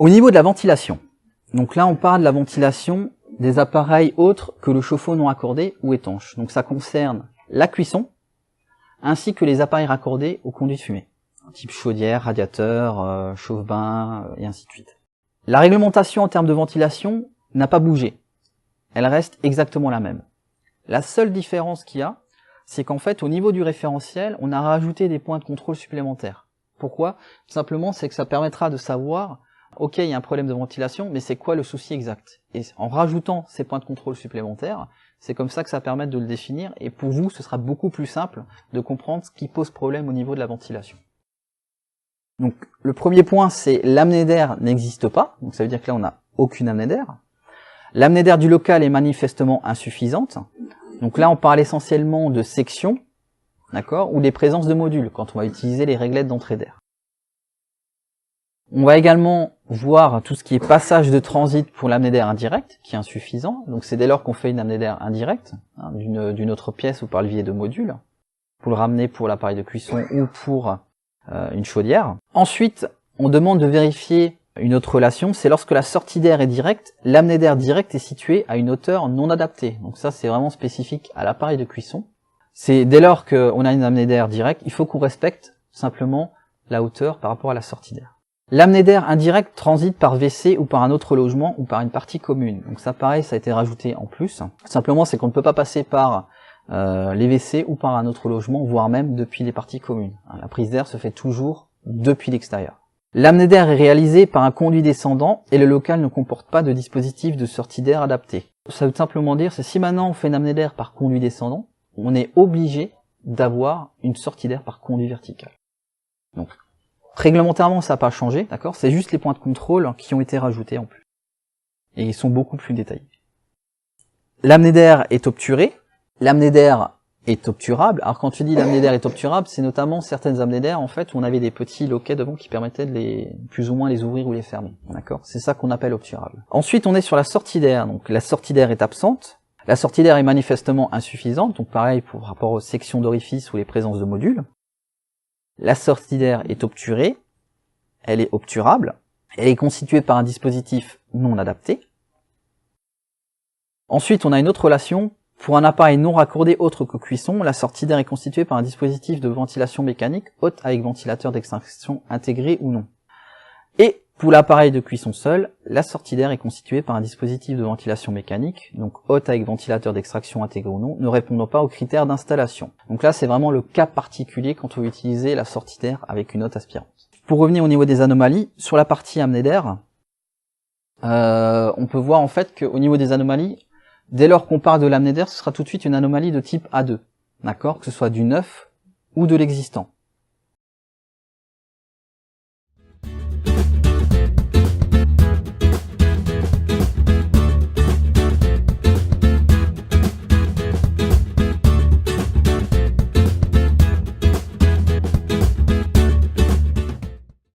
Au niveau de la ventilation, donc là on parle de la ventilation des appareils autres que le chauffe-eau non raccordé ou étanche. Donc ça concerne la cuisson, ainsi que les appareils raccordés aux conduits de fumée, type chaudière, radiateur, chauffe-bain, et ainsi de suite. La réglementation en termes de ventilation n'a pas bougé. Elle reste exactement la même. La seule différence qu'il y a, c'est qu'en fait, au niveau du référentiel, on a rajouté des points de contrôle supplémentaires. Pourquoi? Tout simplement, c'est que ça permettra de savoir, ok, il y a un problème de ventilation, mais c'est quoi le souci exact? Et en rajoutant ces points de contrôle supplémentaires, c'est comme ça que ça permet de le définir, et pour vous, ce sera beaucoup plus simple de comprendre ce qui pose problème au niveau de la ventilation. Donc, le premier point, c'est l'amener d'air n'existe pas, donc ça veut dire que là, on n'a aucune amener d'air. L'amener d'air du local est manifestement insuffisante. Donc là, on parle essentiellement de sections, d'accord, ou des présences de modules, quand on va utiliser les réglettes d'entrée d'air. On va également voir tout ce qui est passage de transit pour l'amener d'air indirect, qui est insuffisant. Donc c'est dès lors qu'on fait une amener d'air indirecte, hein, d'une autre pièce ou par le biais de modules, pour le ramener pour l'appareil de cuisson ou pour une chaudière. Ensuite, on demande de vérifier une autre relation, c'est lorsque la sortie d'air est directe, l'amener d'air direct est située à une hauteur non adaptée. Donc ça, c'est vraiment spécifique à l'appareil de cuisson. C'est dès lors qu'on a une amener d'air directe, il faut qu'on respecte simplement la hauteur par rapport à la sortie d'air. L'amener d'air indirect transite par WC ou par un autre logement ou par une partie commune. Donc ça, pareil, ça a été rajouté en plus. Simplement, c'est qu'on ne peut pas passer par les WC ou par un autre logement, voire même depuis les parties communes. La prise d'air se fait toujours depuis l'extérieur. L'amener d'air est réalisée par un conduit descendant et le local ne comporte pas de dispositif de sortie d'air adapté. Ça veut simplement dire, c'est si maintenant on fait une amener d'air par conduit descendant, on est obligé d'avoir une sortie d'air par conduit vertical. Donc, réglementairement, ça n'a pas changé, d'accord? C'est juste les points de contrôle qui ont été rajoutés en plus. Et ils sont beaucoup plus détaillés. L'amener d'air est obturée. L'amener d'air est obturable. Alors quand tu dis l'amener d'air est obturable, c'est notamment certaines amener d'air en fait où on avait des petits loquets devant qui permettaient de les plus ou moins les ouvrir ou les fermer. D'accord? C'est ça qu'on appelle obturable. Ensuite, on est sur la sortie d'air. Donc la sortie d'air est absente. La sortie d'air est manifestement insuffisante. Donc pareil pour rapport aux sections d'orifices ou les présences de modules. La sortie d'air est obturée. Elle est obturable. Elle est constituée par un dispositif non adapté. Ensuite, on a une autre relation. Pour un appareil non raccordé autre que cuisson, la sortie d'air est constituée par un dispositif de ventilation mécanique haute avec ventilateur d'extraction intégré ou non. Et pour l'appareil de cuisson seul, la sortie d'air est constituée par un dispositif de ventilation mécanique, donc haute avec ventilateur d'extraction intégré ou non, ne répondant pas aux critères d'installation. Donc là, c'est vraiment le cas particulier quand on veut utiliser la sortie d'air avec une haute aspirante. Pour revenir au niveau des anomalies, sur la partie amener d'air, on peut voir en fait qu'au niveau des anomalies, dès lors qu'on parle de l'amener d'air, ce sera tout de suite une anomalie de type A2, d'accord, que ce soit du neuf ou de l'existant.